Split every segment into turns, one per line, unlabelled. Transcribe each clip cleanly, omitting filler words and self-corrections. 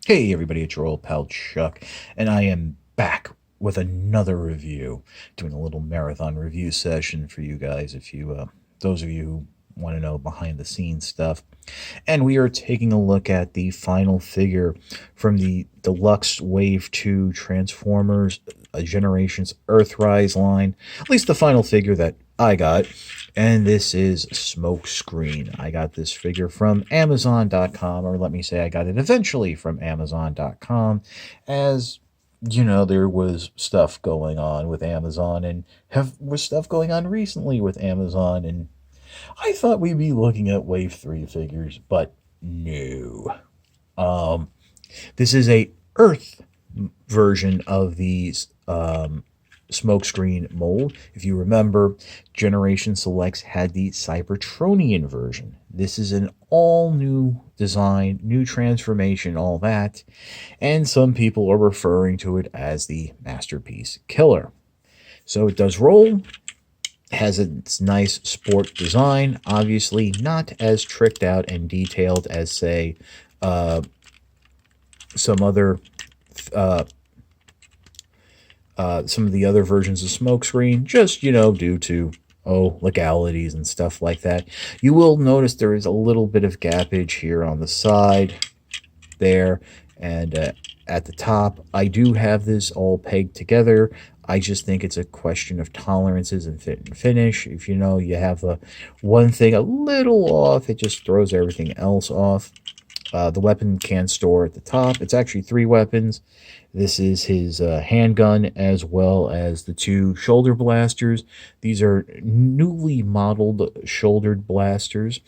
Hey everybody, it's your old pal Chuck, and I am back with another review, doing a little marathon review session for you guys, if you, those of you who want to know behind the scenes stuff. And we are taking a look at the final figure from the Deluxe Wave 2 Transformers Generations Earthrise line, at least the final figure that I got. And this is Smokescreen. I got this figure from Amazon.com, or let me say I got it eventually from Amazon.com, as you know, there was stuff going on with Amazon, and was stuff going on recently with Amazon, and I thought we'd be looking at Wave 3 figures, but no. This is a Earth version of the Smokescreen mold. If you remember, Generation Selects had the Cybertronian version. This is an all new design, new transformation, all that, and some people are referring to it as the Masterpiece Killer. So it does roll, has its nice sport design, obviously not as tricked out and detailed as, say, some other some of the other versions of Smokescreen, just, due to, legalities and stuff like that. You will notice there is a little bit of gappage here on the side, there, and at the top. I do have this all pegged together. I just think it's a question of tolerances and fit and finish. If you have one thing a little off, it just throws everything else off. The weapon can store at the top. It's actually 3 weapons. This is his handgun, as well as the 2 shoulder blasters. These are newly modeled shouldered blasters.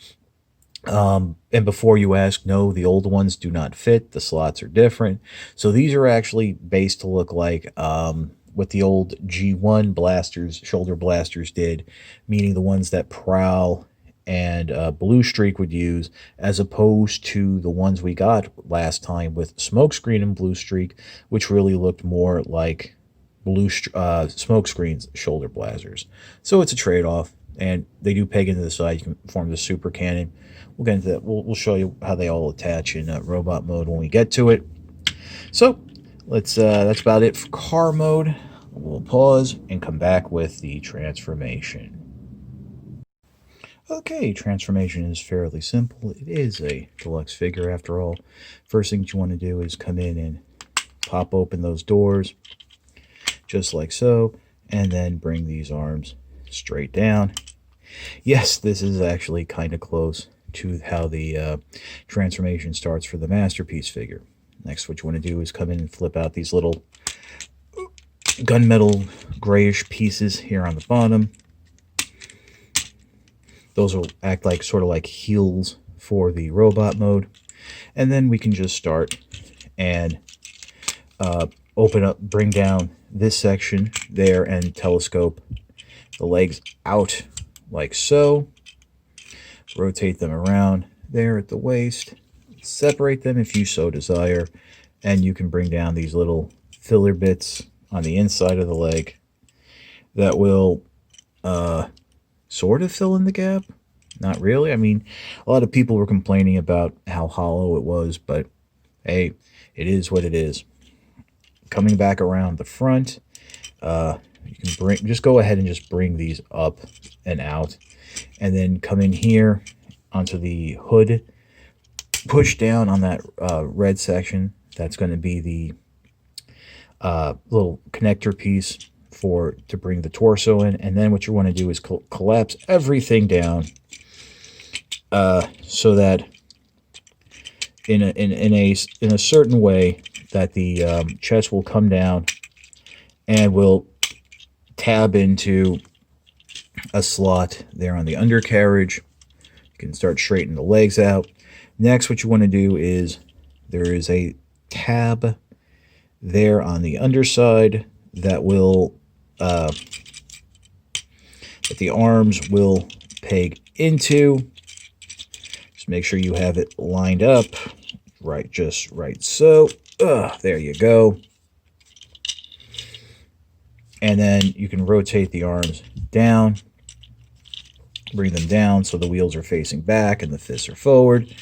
And before you ask, no, the old ones do not fit. The slots are different. So these are actually based to look like what the old G1 blasters, shoulder blasters did, meaning the ones that Prowl and Blue Streak would use, as opposed to the ones we got last time with Smokescreen and Blue Streak, which really looked more like Smokescreen's shoulder blasters. So it's a trade-off, and they do peg into the side. You can form the super cannon. We'll get into that. We'll show you how they all attach in robot mode when we get to it. So let's that's about it for car mode. We'll pause and come back with the transformation. Okay, transformation is fairly simple. It is a deluxe figure after all. First thing that you want to do is come in and pop open those doors, just like so, and then bring these arms straight down. Yes, this is actually kind of close to how the transformation starts for the Masterpiece figure. Next, what you want to do is come in and flip out these little gunmetal grayish pieces here on the bottom. Those will act like sort of like heels for the robot mode. And then we can just start and open up, bring down this section there, and telescope the legs out like so. Rotate them around there at the waist. Separate them if you so desire. And you can bring down these little filler bits on the inside of the leg that will sort of fill in the gap. Not really. I mean, a lot of people were complaining about how hollow it was, but hey, it is what it is. Coming back around the front, you can just go ahead and just bring these up and out, and then come in here onto the hood, push down on that red section. That's going to be the little connector piece to bring the torso in. And then what you want to do is collapse everything down, so that in a certain way that the chest will come down and will tab into a slot there on the undercarriage. You can start straightening the legs out. Next, what you want to do is there is a tab there on the underside that will that the arms will peg into. Just make sure you have it lined up right, just right so. There you go. And then you can rotate the arms down, bring them down so the wheels are facing back and the fists are forward.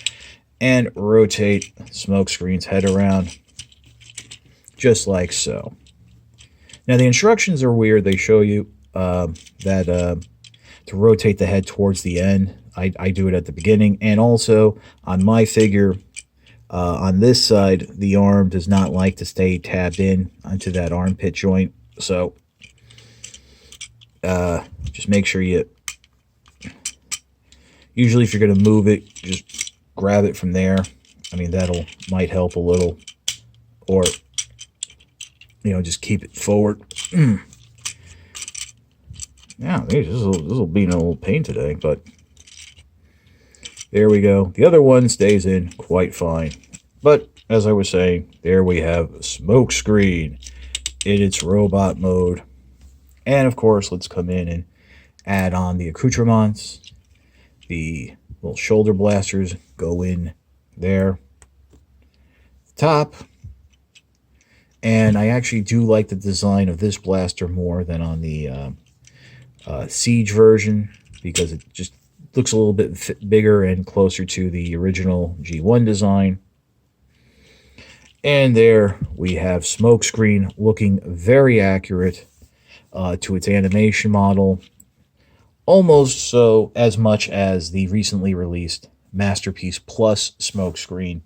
and rotate Smokescreen's head around just like so. Now the instructions are weird. They show you that to rotate the head towards the end. I do it at the beginning, and also on my figure, on this side, the arm does not like to stay tabbed in onto that armpit joint. So just make sure you, usually if you're going to move it, just grab it from there. I mean, might help a little. Or, just keep it forward. Yeah, this will be no pain today, but there we go. The other one stays in quite fine. But as I was saying, there we have Smokescreen in its robot mode. And of course, let's come in and add on the accoutrements. The little shoulder blasters go in there. Top. And I actually do like the design of this blaster more than on the Siege version, because it just looks a little bit bigger and closer to the original G1 design. And there we have Smokescreen looking very accurate to its animation model, almost so as much as the recently released Masterpiece Plus Smokescreen.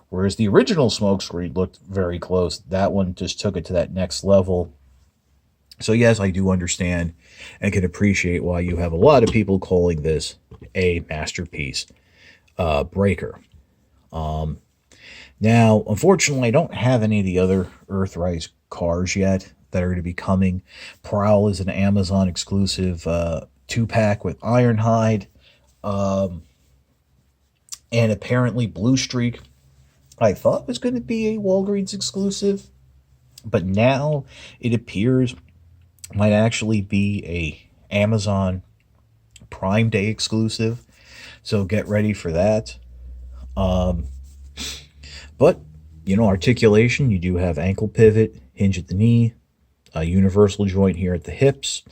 Whereas the original Smokescreen looked very close, that one just took it to that next level. So yes, I do understand and can appreciate why you have a lot of people calling this a masterpiece breaker. Now, unfortunately, I don't have any of the other Earthrise cars yet that are going to be coming. Prowl is an Amazon exclusive 2-pack with Ironhide. And apparently Blue Streak, I thought was going to be a Walgreens exclusive. But now it appears might actually be a Amazon Prime Day exclusive. So get ready for that. But, articulation, you do have ankle pivot, hinge at the knee, a universal joint here at the hips,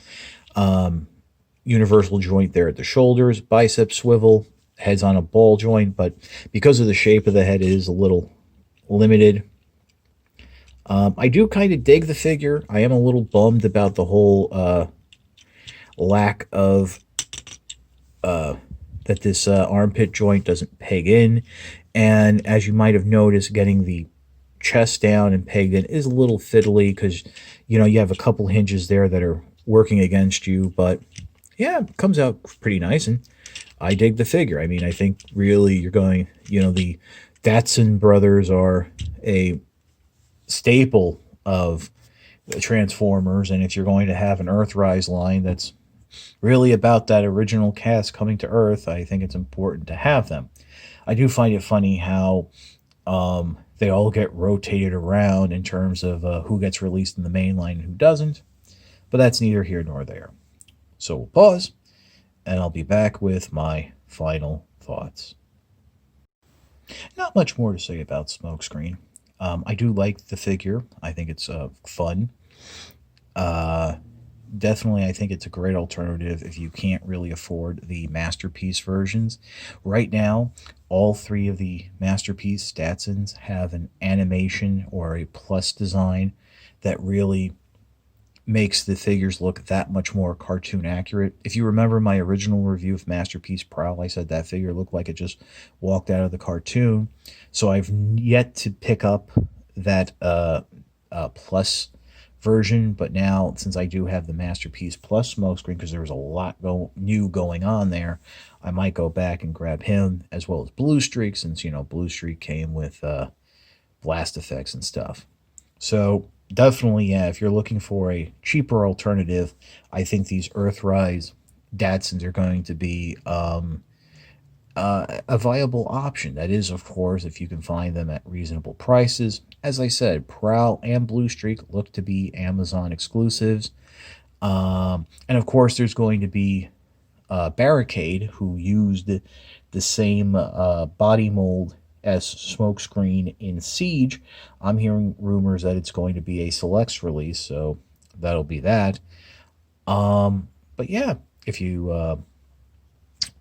universal joint there at the shoulders, bicep swivel, head's on a ball joint, but because of the shape of the head, it is a little limited. I do kind of dig the figure. I am a little bummed about the whole lack of that this armpit joint doesn't peg in. And as you might have noticed, getting the chest down and pegged in is a little fiddly because, you have a couple hinges there that are working against you. But, yeah, it comes out pretty nice, and I dig the figure. I mean, I think really you're going, the Datsun brothers are a staple of the Transformers, and if you're going to have an Earthrise line that's really about that original cast coming to Earth, I think it's important to have them. I do find it funny how they all get rotated around in terms of who gets released in the main line and who doesn't, but that's neither here nor there. So we'll pause, and I'll be back with my final thoughts. Not much more to say about Smokescreen. I do like the figure. I think it's fun. Definitely, I think it's a great alternative if you can't really afford the Masterpiece versions. Right now, all three of the Masterpiece Datsuns have an animation or a plus design that really makes the figures look that much more cartoon accurate. If you remember my original review of Masterpiece Prowl, I said that figure looked like it just walked out of the cartoon. So I've yet to pick up that plus version, but now since I do have the Masterpiece Plus Smokescreen, because there was a lot new going on there, I might go back and grab him as well as Blue Streak, since Blue Streak came with blast effects and stuff. So definitely, yeah, if you're looking for a cheaper alternative, I think these Earthrise Datsuns are going to be a viable option. That is, of course, if you can find them at reasonable prices. As I said, Prowl and Blue Streak look to be Amazon exclusives. And of course, there's going to be Barricade, who used the same body mold as Smokescreen in Siege. I'm hearing rumors that it's going to be a selects release, so that'll be that. But yeah, if you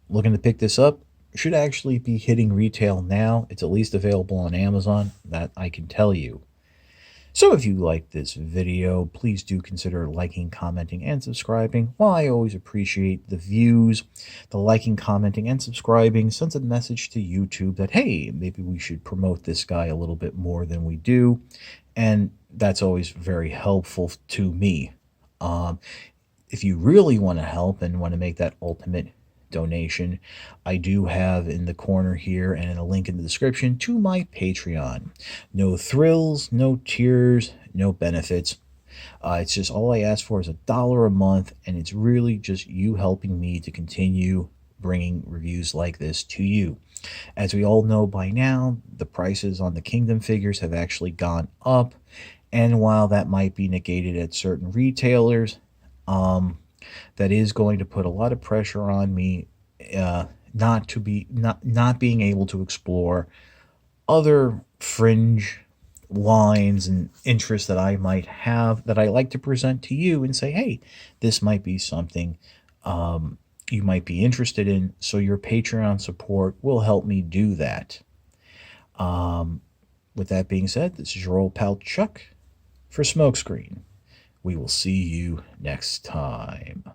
looking to pick this up, should actually be hitting retail now. It's at least available on Amazon, that I can tell you. So if you like this video, please do consider liking, commenting, and subscribing. While I always appreciate the views, the liking, commenting, and subscribing sends a message to YouTube that, hey, maybe we should promote this guy a little bit more than we do. And that's always very helpful to me. If you really want to help and want to make that ultimate donation, I do have in the corner here and a link in the description to my Patreon. No thrills, no tears, no benefits. It's just all I ask for is $1 a month, and it's really just you helping me to continue bringing reviews like this to you. As we all know by now, the prices on the Kingdom figures have actually gone up, and while that might be negated at certain retailers, that is going to put a lot of pressure on me, not being able to explore other fringe lines and interests that I might have that I like to present to you and say, hey, this might be something you might be interested in. So your Patreon support will help me do that. With that being said, this is your old pal Chuck for Smokescreen. We will see you next time.